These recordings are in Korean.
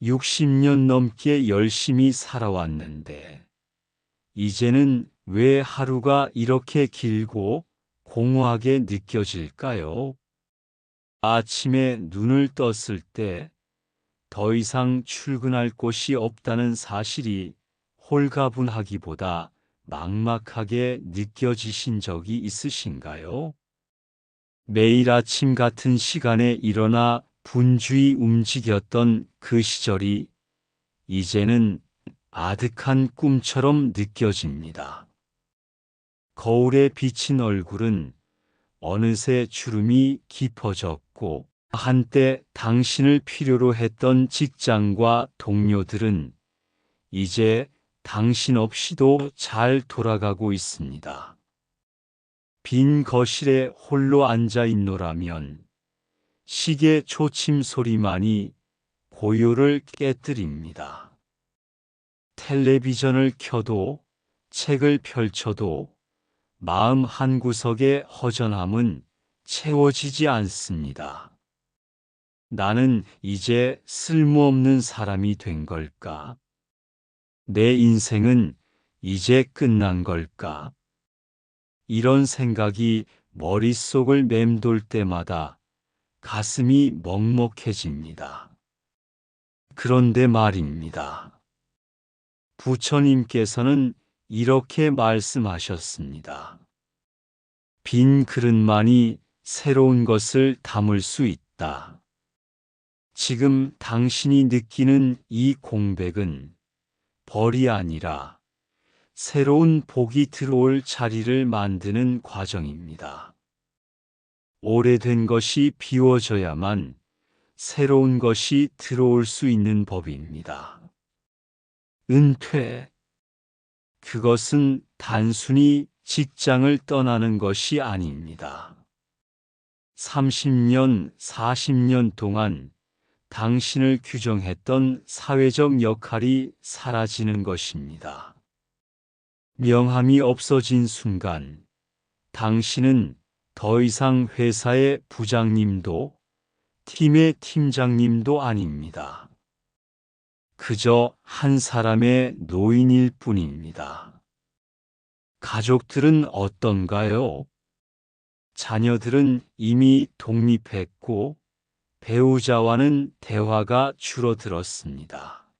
60년 넘게 열심히 살아왔는데, 이제는 왜 하루가 이렇게 길고 공허하게 느껴질까요? 아침에 눈을 떴을 때 더 이상 출근할 곳이 없다는 사실이 홀가분하기보다 막막하게 느껴지신 적이 있으신가요? 매일 아침 같은 시간에 일어나 분주히 움직였던 그 시절이 이제는 아득한 꿈처럼 느껴집니다. 거울에 비친 얼굴은 어느새 주름이 깊어졌고, 한때 당신을 필요로 했던 직장과 동료들은 이제 당신 없이도 잘 돌아가고 있습니다. 빈 거실에 홀로 앉아 있노라면 시계 초침 소리만이 고요를 깨뜨립니다. 텔레비전을 켜도 책을 펼쳐도 마음 한구석의 허전함은 채워지지 않습니다. 나는 이제 쓸모없는 사람이 된 걸까? 내 인생은 이제 끝난 걸까? 이런 생각이 머릿속을 맴돌 때마다 가슴이 먹먹해집니다. 그런데 말입니다. 부처님께서는 이렇게 말씀하셨습니다. 빈 그릇만이 새로운 것을 담을 수 있다. 지금 당신이 느끼는 이 공백은 벌이 아니라 새로운 복이 들어올 자리를 만드는 과정입니다. 오래된 것이 비워져야만 새로운 것이 들어올 수 있는 법입니다. 은퇴. 그것은 단순히 직장을 떠나는 것이 아닙니다. 30년, 40년 동안 당신을 규정했던 사회적 역할이 사라지는 것입니다. 명함이 없어진 순간, 당신은 더 이상 회사의 부장님도 팀의 팀장님도 아닙니다. 그저 한 사람의 노인일 뿐입니다. 가족들은 어떤가요? 자녀들은 이미 독립했고 배우자와는 대화가 줄어들었습니다.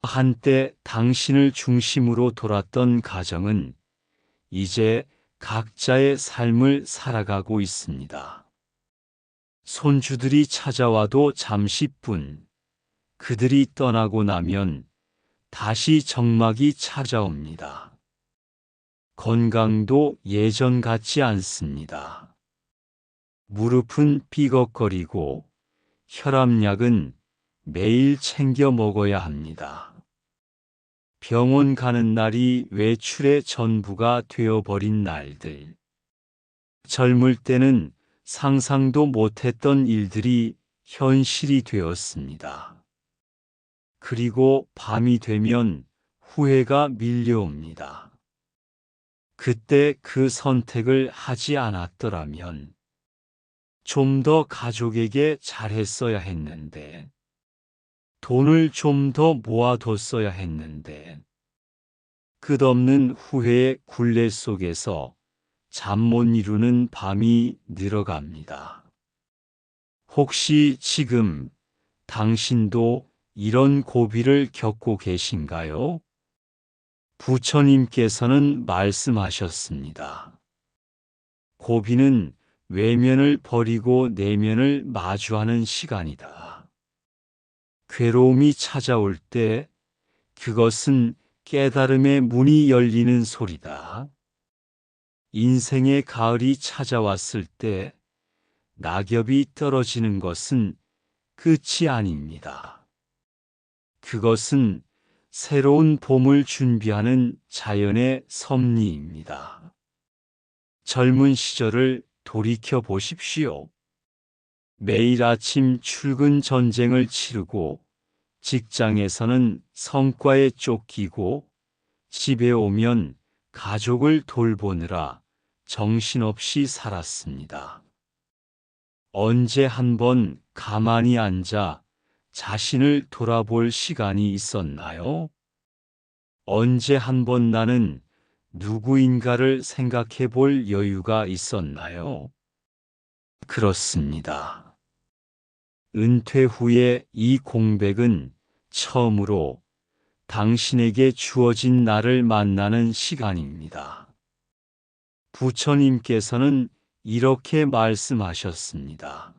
한때 당신을 중심으로 돌았던 가정은 이제 각자의 삶을 살아가고 있습니다. 손주들이 찾아와도 잠시뿐, 그들이 떠나고 나면 다시 적막이 찾아옵니다. 건강도 예전 같지 않습니다. 무릎은 삐걱거리고 혈압약은 매일 챙겨 먹어야 합니다. 병원 가는 날이 외출의 전부가 되어버린 날들. 젊을 때는 상상도 못했던 일들이 현실이 되었습니다. 그리고 밤이 되면 후회가 밀려옵니다. 그때 그 선택을 하지 않았더라면 좀 더 가족에게 잘했어야 했는데, 돈을 좀 더 모아뒀어야 했는데, 끝없는 후회의 굴레 속에서 잠 못 이루는 밤이 늘어갑니다. 혹시 지금 당신도 이런 고비를 겪고 계신가요? 부처님께서는 말씀하셨습니다. 고비는 외면을 버리고 내면을 마주하는 시간이다. 괴로움이 찾아올 때 그것은 깨달음의 문이 열리는 소리다. 인생의 가을이 찾아왔을 때 낙엽이 떨어지는 것은 끝이 아닙니다. 그것은 새로운 봄을 준비하는 자연의 섭리입니다. 젊은 시절을 돌이켜 보십시오. 매일 아침 출근 전쟁을 치르고 직장에서는 성과에 쫓기고 집에 오면 가족을 돌보느라 정신없이 살았습니다. 언제 한번 가만히 앉아 자신을 돌아볼 시간이 있었나요? 언제 한 번 나는 누구인가를 생각해 볼 여유가 있었나요? 그렇습니다. 은퇴 후에 이 공백은 처음으로 당신에게 주어진 나를 만나는 시간입니다. 부처님께서는 이렇게 말씀하셨습니다.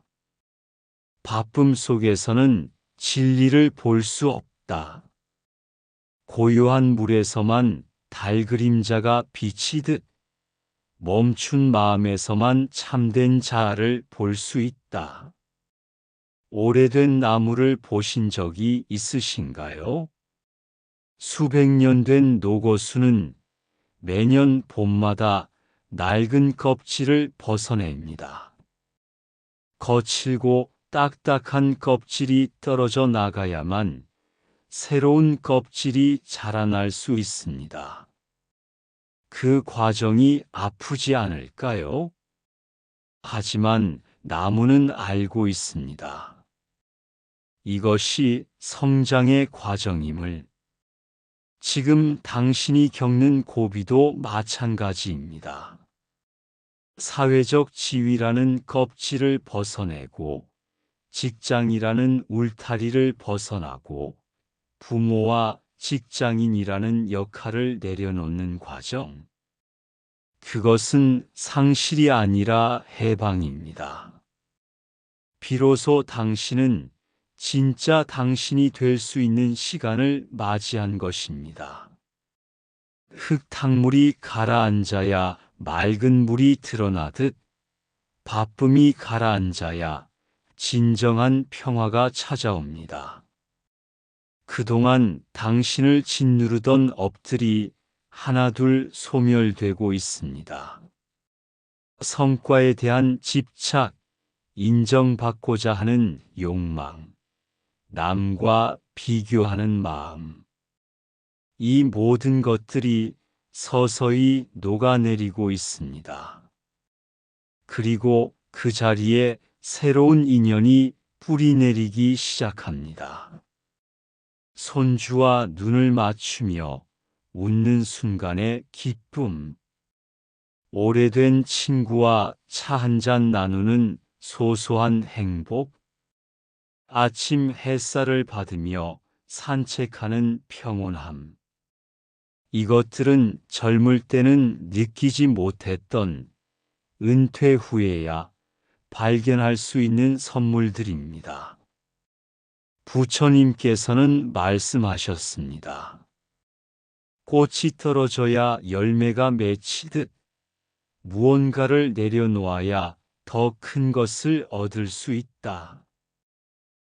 바쁨 속에서는 진리를 볼 수 없다. 고요한 물에서만 달 그림자가 비치듯 멈춘 마음에서만 참된 자아를 볼 수 있다. 오래된 나무를 보신 적이 있으신가요? 수백 년 된 녹어수는 매년 봄마다 낡은 껍질을 벗어냅니다. 거칠고 딱딱한 껍질이 떨어져 나가야만 새로운 껍질이 자라날 수 있습니다. 그 과정이 아프지 않을까요? 하지만 나무는 알고 있습니다. 이것이 성장의 과정임을. 지금 당신이 겪는 고비도 마찬가지입니다. 사회적 지위라는 껍질을 벗어내고 직장이라는 울타리를 벗어나고 부모와 직장인이라는 역할을 내려놓는 과정. 그것은 상실이 아니라 해방입니다. 비로소 당신은 진짜 당신이 될 수 있는 시간을 맞이한 것입니다. 흙탕물이 가라앉아야 맑은 물이 드러나듯 바쁨이 가라앉아야 진정한 평화가 찾아옵니다. 그동안 당신을 짓누르던 업들이 하나둘 소멸되고 있습니다. 성과에 대한 집착, 인정받고자 하는 욕망, 남과 비교하는 마음. 이 모든 것들이 서서히 녹아내리고 있습니다. 그리고 그 자리에 새로운 인연이 뿌리내리기 시작합니다. 손주와 눈을 맞추며 웃는 순간의 기쁨. 오래된 친구와 차 한잔 나누는 소소한 행복. 아침 햇살을 받으며 산책하는 평온함. 이것들은 젊을 때는 느끼지 못했던 은퇴 후에야 발견할 수 있는 선물들입니다. 부처님께서는 말씀하셨습니다. 꽃이 떨어져야 열매가 맺히듯 무언가를 내려놓아야 더 큰 것을 얻을 수 있다.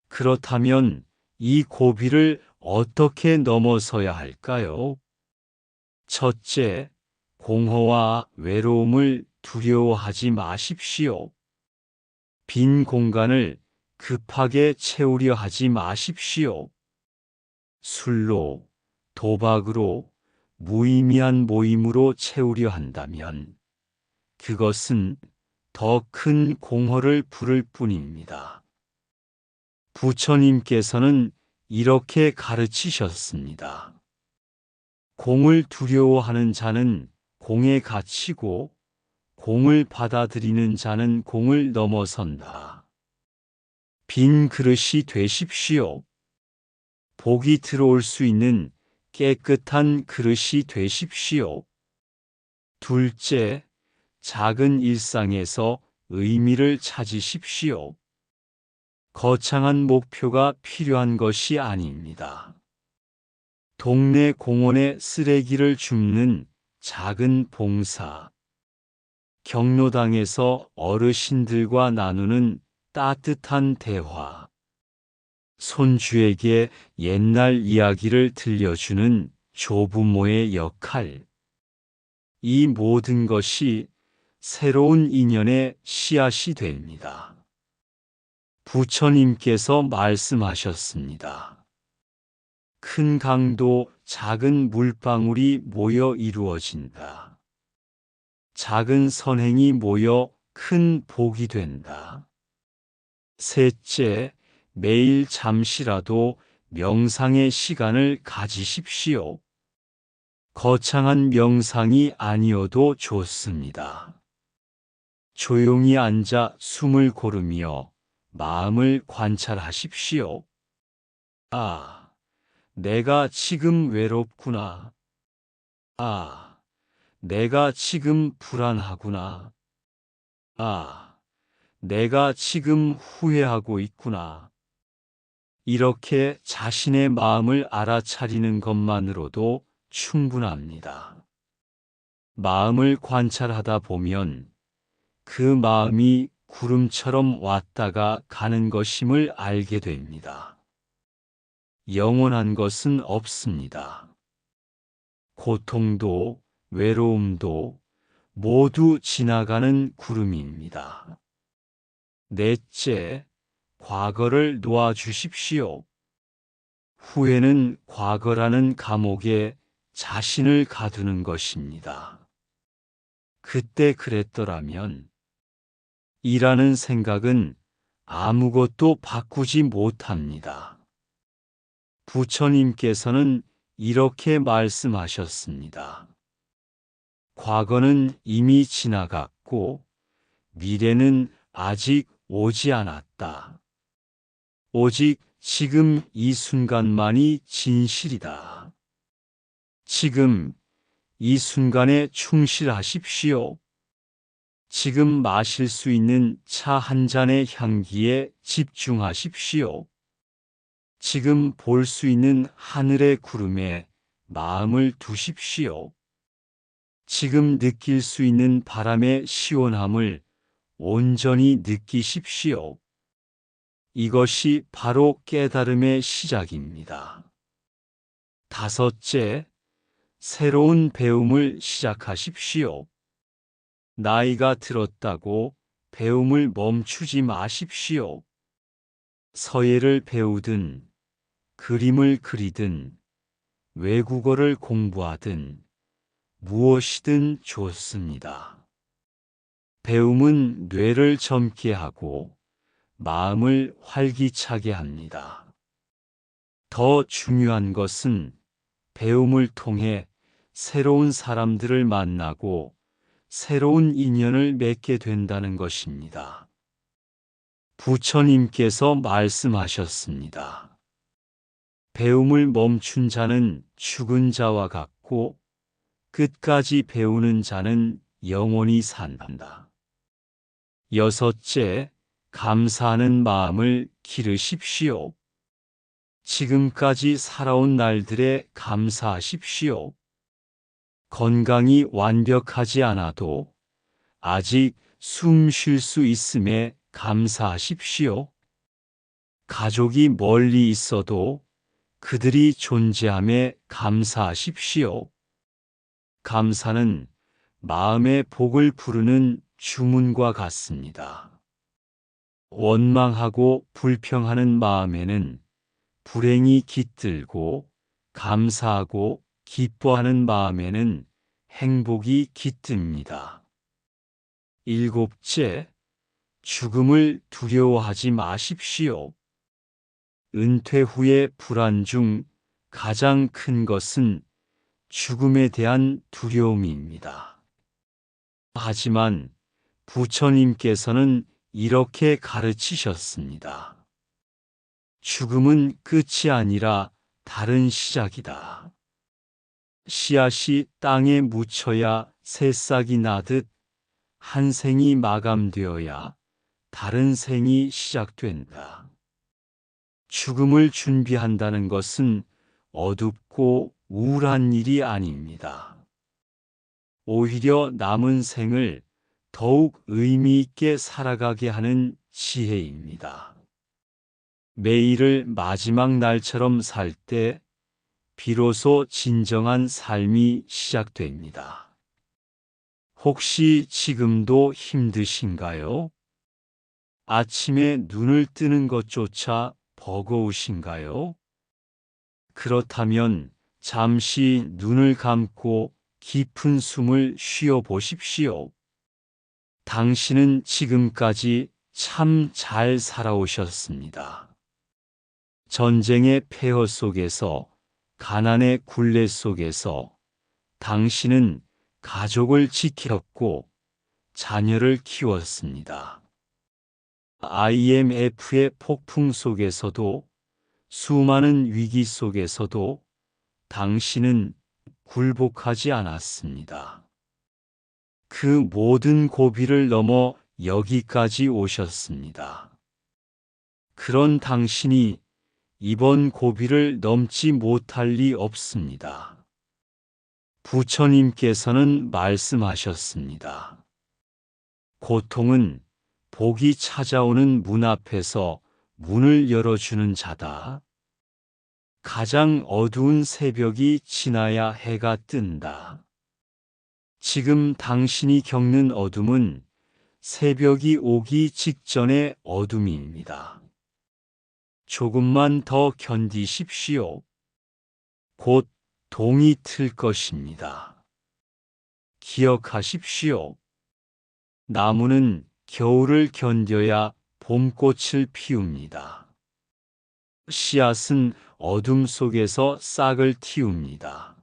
그렇다면 이 고비를 어떻게 넘어서야 할까요? 첫째, 공허와 외로움을 두려워하지 마십시오. 빈 공간을 급하게 채우려 하지 마십시오. 술로, 도박으로, 무의미한 모임으로 채우려 한다면 그것은 더 큰 공허를 부를 뿐입니다. 부처님께서는 이렇게 가르치셨습니다. 공을 두려워하는 자는 공에 갇히고 공을 받아들이는 자는 공을 넘어선다. 빈 그릇이 되십시오. 복이 들어올 수 있는 깨끗한 그릇이 되십시오. 둘째, 작은 일상에서 의미를 찾으십시오. 거창한 목표가 필요한 것이 아닙니다. 동네 공원에 쓰레기를 줍는 작은 봉사, 경로당에서 어르신들과 나누는 따뜻한 대화, 손주에게 옛날 이야기를 들려주는 조부모의 역할, 이 모든 것이 새로운 인연의 씨앗이 됩니다. 부처님께서 말씀하셨습니다. 큰 강도, 작은 물방울이 모여 이루어진다. 작은 선행이 모여 큰 복이 된다. 셋째, 매일 잠시라도 명상의 시간을 가지십시오. 거창한 명상이 아니어도 좋습니다. 조용히 앉아 숨을 고르며 마음을 관찰하십시오. 아, 내가 지금 외롭구나. 아, 내가 지금 불안하구나. 아, 내가 지금 후회하고 있구나. 이렇게 자신의 마음을 알아차리는 것만으로도 충분합니다. 마음을 관찰하다 보면 그 마음이 구름처럼 왔다가 가는 것임을 알게 됩니다. 영원한 것은 없습니다. 고통도 외로움도 모두 지나가는 구름입니다. 넷째, 과거를 놓아주십시오. 후회는 과거라는 감옥에 자신을 가두는 것입니다. 그때 그랬더라면 이라는 생각은 아무것도 바꾸지 못합니다. 부처님께서는 이렇게 말씀하셨습니다. 과거는 이미 지나갔고 미래는 아직 오지 않았다. 오직 지금 이 순간만이 진실이다. 지금 이 순간에 충실하십시오. 지금 마실 수 있는 차 한 잔의 향기에 집중하십시오. 지금 볼 수 있는 하늘의 구름에 마음을 두십시오. 지금 느낄 수 있는 바람의 시원함을 온전히 느끼십시오. 이것이 바로 깨달음의 시작입니다. 다섯째, 새로운 배움을 시작하십시오. 나이가 들었다고 배움을 멈추지 마십시오. 서예를 배우든, 그림을 그리든, 외국어를 공부하든, 무엇이든 좋습니다. 배움은 뇌를 젊게 하고 마음을 활기차게 합니다. 더 중요한 것은 배움을 통해 새로운 사람들을 만나고 새로운 인연을 맺게 된다는 것입니다. 부처님께서 말씀하셨습니다. 배움을 멈춘 자는 죽은 자와 같고 끝까지 배우는 자는 영원히 산다. 여섯째, 감사하는 마음을 기르십시오. 지금까지 살아온 날들에 감사하십시오. 건강이 완벽하지 않아도 아직 숨 쉴 수 있음에 감사하십시오. 가족이 멀리 있어도 그들이 존재함에 감사하십시오. 감사는 마음의 복을 부르는 주문과 같습니다. 원망하고 불평하는 마음에는 불행이 깃들고 감사하고 기뻐하는 마음에는 행복이 깃듭니다. 일곱째, 죽음을 두려워하지 마십시오. 은퇴 후의 불안 중 가장 큰 것은 죽음에 대한 두려움입니다. 하지만 부처님께서는 이렇게 가르치셨습니다. 죽음은 끝이 아니라 다른 시작이다. 씨앗이 땅에 묻혀야 새싹이 나듯 한 생이 마감되어야 다른 생이 시작된다. 죽음을 준비한다는 것은 어둡고 우울한 일이 아닙니다. 오히려 남은 생을 더욱 의미 있게 살아가게 하는 지혜입니다. 매일을 마지막 날처럼 살 때 비로소 진정한 삶이 시작됩니다. 혹시 지금도 힘드신가요? 아침에 눈을 뜨는 것조차 버거우신가요? 그렇다면 잠시 눈을 감고 깊은 숨을 쉬어 보십시오. 당신은 지금까지 참 잘 살아오셨습니다. 전쟁의 폐허 속에서, 가난의 굴레 속에서 당신은 가족을 지켰고 자녀를 키웠습니다. IMF의 폭풍 속에서도, 수많은 위기 속에서도 당신은 굴복하지 않았습니다. 그 모든 고비를 넘어 여기까지 오셨습니다. 그런 당신이 이번 고비를 넘지 못할 리 없습니다. 부처님께서는 말씀하셨습니다. 고통은 복이 찾아오는 문 앞에서 문을 열어주는 자다. 가장 어두운 새벽이 지나야 해가 뜬다. 지금 당신이 겪는 어둠은 새벽이 오기 직전의 어둠입니다. 조금만 더 견디십시오. 곧 동이 틀 것입니다. 기억하십시오. 나무는 겨울을 견뎌야 봄꽃을 피웁니다. 씨앗은 어둠 속에서 싹을 틔웁니다.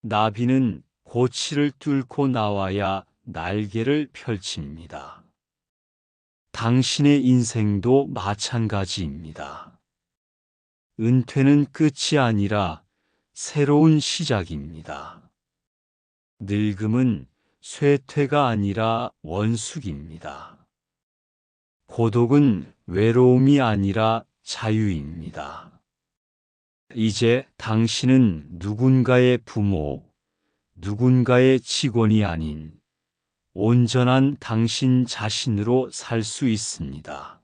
나비는 고치를 뚫고 나와야 날개를 펼칩니다. 당신의 인생도 마찬가지입니다. 은퇴는 끝이 아니라 새로운 시작입니다. 늙음은 쇠퇴가 아니라 원숙입니다. 고독은 외로움이 아니라 자유입니다. 이제 당신은 누군가의 부모, 누군가의 직원이 아닌 온전한 당신 자신으로 살 수 있습니다.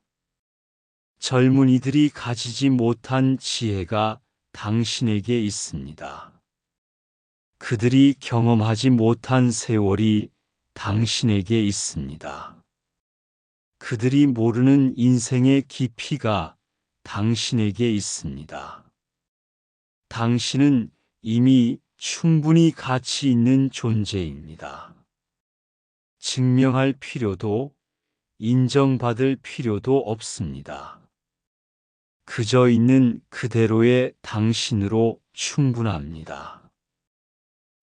젊은이들이 가지지 못한 지혜가 당신에게 있습니다. 그들이 경험하지 못한 세월이 당신에게 있습니다. 그들이 모르는 인생의 깊이가 당신에게 있습니다. 당신은 이미 충분히 가치 있는 존재입니다. 증명할 필요도 인정받을 필요도 없습니다. 그저 있는 그대로의 당신으로 충분합니다.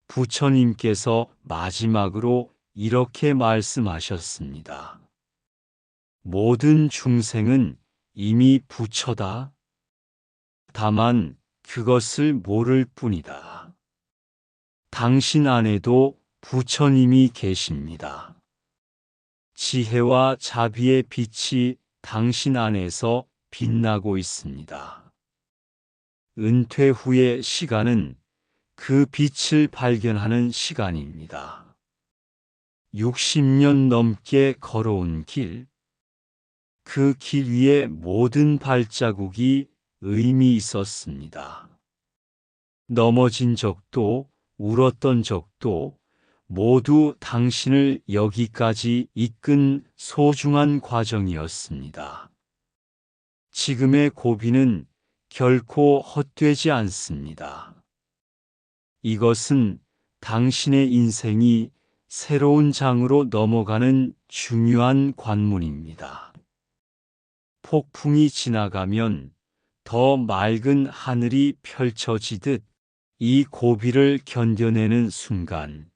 부처님께서 마지막으로 이렇게 말씀하셨습니다. 모든 중생은 이미 부처다. 다만 그것을 모를 뿐이다. 당신 안에도 부처님이 계십니다. 지혜와 자비의 빛이 당신 안에서 빛나고 있습니다. 은퇴 후의 시간은 그 빛을 발견하는 시간입니다. 60년 넘게 걸어온 길, 그 길 위에 모든 발자국이 의미 있었습니다. 넘어진 적도 울었던 적도 모두 당신을 여기까지 이끈 소중한 과정이었습니다. 지금의 고비는 결코 헛되지 않습니다. 이것은 당신의 인생이 새로운 장으로 넘어가는 중요한 관문입니다. 폭풍이 지나가면 더 맑은 하늘이 펼쳐지듯 이 고비를 견뎌내는 순간,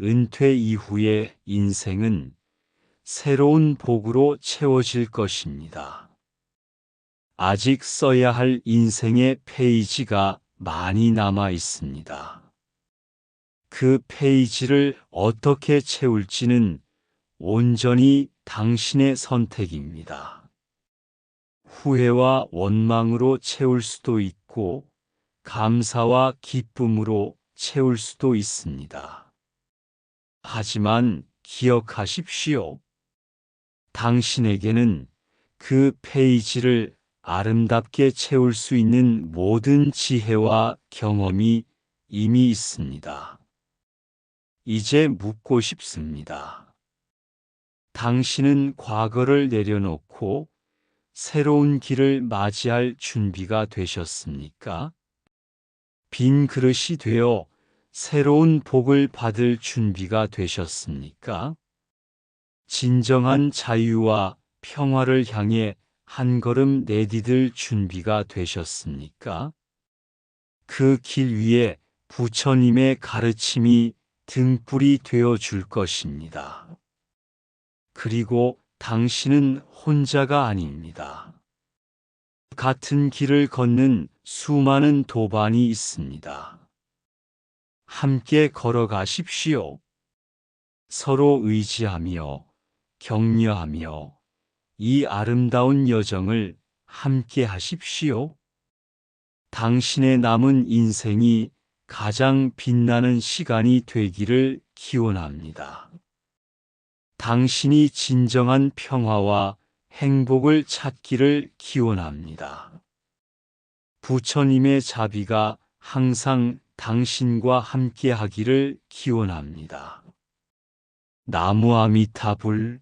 은퇴 이후의 인생은 새로운 복으로 채워질 것입니다. 아직 써야 할 인생의 페이지가 많이 남아 있습니다. 그 페이지를 어떻게 채울지는 온전히 당신의 선택입니다. 후회와 원망으로 채울 수도 있고, 감사와 기쁨으로 채울 수도 있습니다. 하지만 기억하십시오. 당신에게는 그 페이지를 아름답게 채울 수 있는 모든 지혜와 경험이 이미 있습니다. 이제 묻고 싶습니다. 당신은 과거를 내려놓고 새로운 길을 맞이할 준비가 되셨습니까? 빈 그릇이 되어 새로운 복을 받을 준비가 되셨습니까? 진정한 자유와 평화를 향해 한 걸음 내디딜 준비가 되셨습니까? 그 길 위에 부처님의 가르침이 등불이 되어 줄 것입니다. 그리고 당신은 혼자가 아닙니다. 같은 길을 걷는 수많은 도반이 있습니다. 함께 걸어가십시오. 서로 의지하며 격려하며 이 아름다운 여정을 함께 하십시오. 당신의 남은 인생이 가장 빛나는 시간이 되기를 기원합니다. 당신이 진정한 평화와 행복을 찾기를 기원합니다. 부처님의 자비가 항상 당신과 함께 하기를 기원합니다. 나무 아미타불